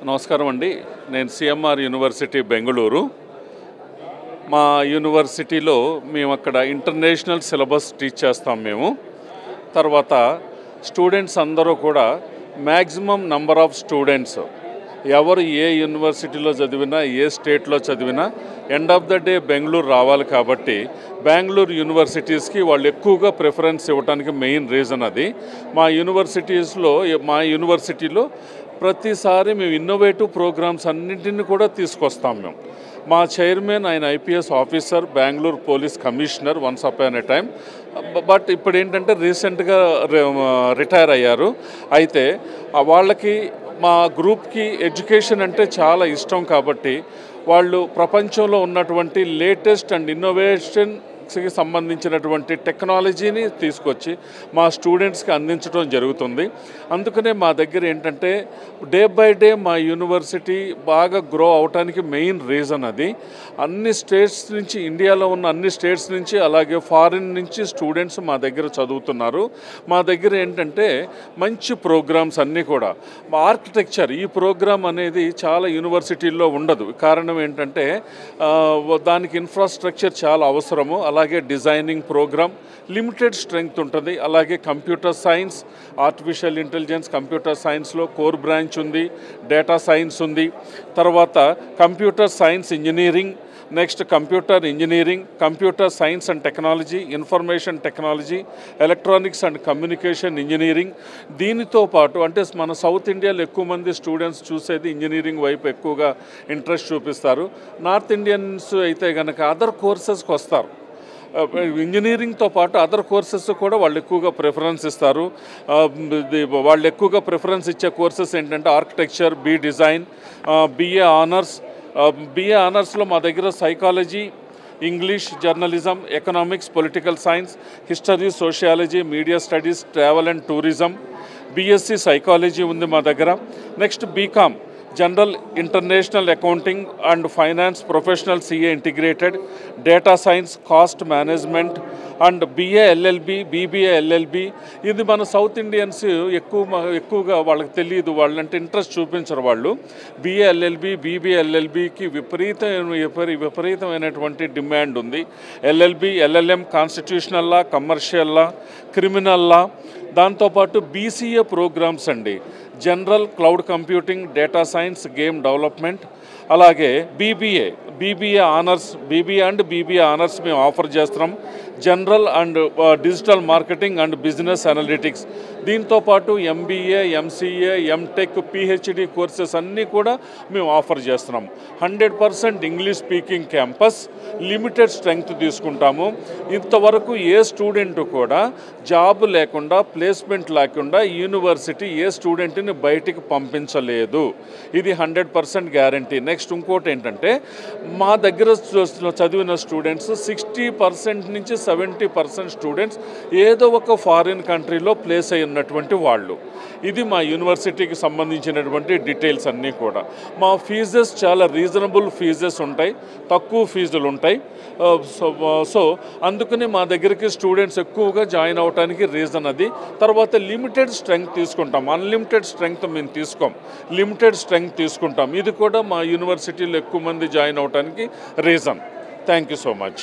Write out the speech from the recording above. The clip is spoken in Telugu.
నమస్కారం అండి. నేను సిఎంఆర్ యూనివర్సిటీ బెంగళూరు. మా యూనివర్సిటీలో మేము అక్కడ ఇంటర్నేషనల్ సిలబస్ టీచ్ చేస్తాం మేము. తర్వాత స్టూడెంట్స్ అందరూ కూడా మ్యాక్సిమం నంబర్ ఆఫ్ స్టూడెంట్స్ ఎవరు ఏ యూనివర్సిటీలో చదివినా ఏ స్టేట్లో చదివినా end of the day Bengaluru రావాలి కాబట్టి బెంగళూరు యూనివర్సిటీస్కి వాళ్ళు ఎక్కువగా ప్రిఫరెన్స్ ఇవ్వడానికి మెయిన్ రీజన్ అది. మా యూనివర్సిటీలో ప్రతిసారి మేము ఇన్నోవేటివ్ ప్రోగ్రామ్స్ అన్నింటినీ కూడా తీసుకొస్తాం మేము. మా చైర్మన్ ఆయన IPS officer, Bengaluru police commissioner once upon a time. But ఇప్పుడు ఏంటంటే రీసెంట్గా రిటైర్ అయ్యారు. అయితే వాళ్ళకి మా గ్రూప్కి ఎడ్యుకేషన్ అంటే చాలా ఇష్టం కాబట్టి వాళ్ళు ప్రపంచంలో ఉన్నటువంటి లేటెస్ట్ అండ్ ఇన్నోవేషన్స్కి సంబంధించినటువంటి టెక్నాలజీని తీసుకొచ్చి మా స్టూడెంట్స్కి అందించడం జరుగుతుంది. అందుకనే మా దగ్గర ఏంటంటే డే బై డే మా యూనివర్సిటీ బాగా గ్రో అవడానికి మెయిన్ రీజన్ అది. అన్ని స్టేట్స్ నుంచి, ఇండియాలో ఉన్న అన్ని స్టేట్స్ నుంచి, అలాగే ఫారిన్ నుంచి స్టూడెంట్స్ మా దగ్గర చదువుతున్నారు. మా దగ్గర ఏంటంటే మంచి ప్రోగ్రామ్స్ అన్నీ కూడా. ఆర్కిటెక్చర్ ఈ ప్రోగ్రామ్ అనేది చాలా యూనివర్సిటీల్లో ఉండదు. కారణం ఏంటంటే దానికి ఇన్ఫ్రాస్ట్రక్చర్ చాలా అవసరము. అలాగే డిజైనింగ్ ప్రోగ్రామ్ లిమిటెడ్ స్ట్రెంగ్త్ ఉంటుంది. అలాగే computer science, artificial intelligence, computer సైన్స్లో కోర్ బ్రాంచ్ ఉంది, డేటా సైన్స్ ఉంది. తర్వాత computer science engineering, next computer engineering, computer science and technology, information technology, electronics and communication engineering. దీనితో పాటు అంటే మన సౌత్ ఇండియాలో ఎక్కువ మంది స్టూడెంట్స్ చూసేది ఇంజనీరింగ్ వైపు ఎక్కువగా ఇంట్రెస్ట్ చూపిస్తారు. నార్త్ ఇండియన్స్ అయితే కనుక అదర్ కోర్సెస్కి వస్తారు. ఇంజనీరింగ్తో పాటు అదర్ కోర్సెస్ కూడా వాళ్ళు ఎక్కువగా ప్రిఫరెన్స్ ఇస్తారు. వాళ్ళు ఎక్కువగా ప్రిఫరెన్స్ ఇచ్చే కోర్సెస్ ఏంటంటే architecture, design, BA honours. BA ఆనర్స్లో మా దగ్గర psychology, English, journalism, economics, political science, history, sociology, media studies, travel and tourism. BSc psychology ఉంది మా దగ్గర. Next BCom general international accounting and finance, professional CA integrated, data science, cost management and BA LLB, BBA LLB. ఇది మన సౌత్ ఇండియన్స్ ఎక్కువగా వాళ్ళకి తెలియదు, వాళ్ళంటే ఇంట్రెస్ట్ చూపించరు వాళ్ళు. బిఏ ఎల్ఎల్బి, బీబీఏ ఎల్ఎల్బికి విపరీతమైనటువంటి డిమాండ్ ఉంది. LLB, LLM constitutional law, commercial law, criminal law. దాంతోపాటు బీసీఏ ప్రోగ్రామ్స్ అండి, general, cloud computing, data science, game development. అలాగే బీబీఏ ఆనర్స్, బీబీఏ ఆనర్స్ మేము ఆఫర్ చేస్తున్నాం. General and digital marketing and business analytics. దీంతోపాటు MBA, MCA, MTech, PhD courses అన్నీ కూడా మేము ఆఫర్ చేస్తున్నాము. 100% English speaking campus, limited strength తీసుకుంటాము. ఇంతవరకు ఏ స్టూడెంట్ కూడా జాబ్ లేకుండా, ప్లేస్మెంట్ లేకుండా యూనివర్సిటీ ఏ స్టూడెంట్ని బయటికి పంపించలేదు. ఇది 100% గ్యారంటీ. నెక్స్ట్ ఇంకోటి ఏంటంటే మా దగ్గర చదివిన స్టూడెంట్స్ 60% నుంచి 70% స్టూడెంట్స్ ఏదో ఒక ఫారిన్ కంట్రీలో ప్లేస్ అయి ఉన్నటువంటి వాళ్ళు. ఇది మా యూనివర్సిటీకి సంబంధించినటువంటి డీటెయిల్స్ అన్నీ కూడా. మా ఫీజెస్ చాలా రీజనబుల్ ఫీజెస్ ఉంటాయి, తక్కువ ఫీజులు ఉంటాయి. సో అందుకని మా దగ్గరికి స్టూడెంట్స్ ఎక్కువగా జాయిన్ అవ్వడానికి రీజన్ అది. తర్వాత లిమిటెడ్ స్ట్రెంగ్త్ తీసుకుంటాం, అన్లిమిటెడ్ స్ట్రెంగ్త్ మేము తీసుకోం, లిమిటెడ్ స్ట్రెంగ్త్ తీసుకుంటాం. ఇది కూడా మా యూనివర్సిటీలో ఎక్కువ మంది జాయిన్ అవ్వడానికి reason. Thank you so much.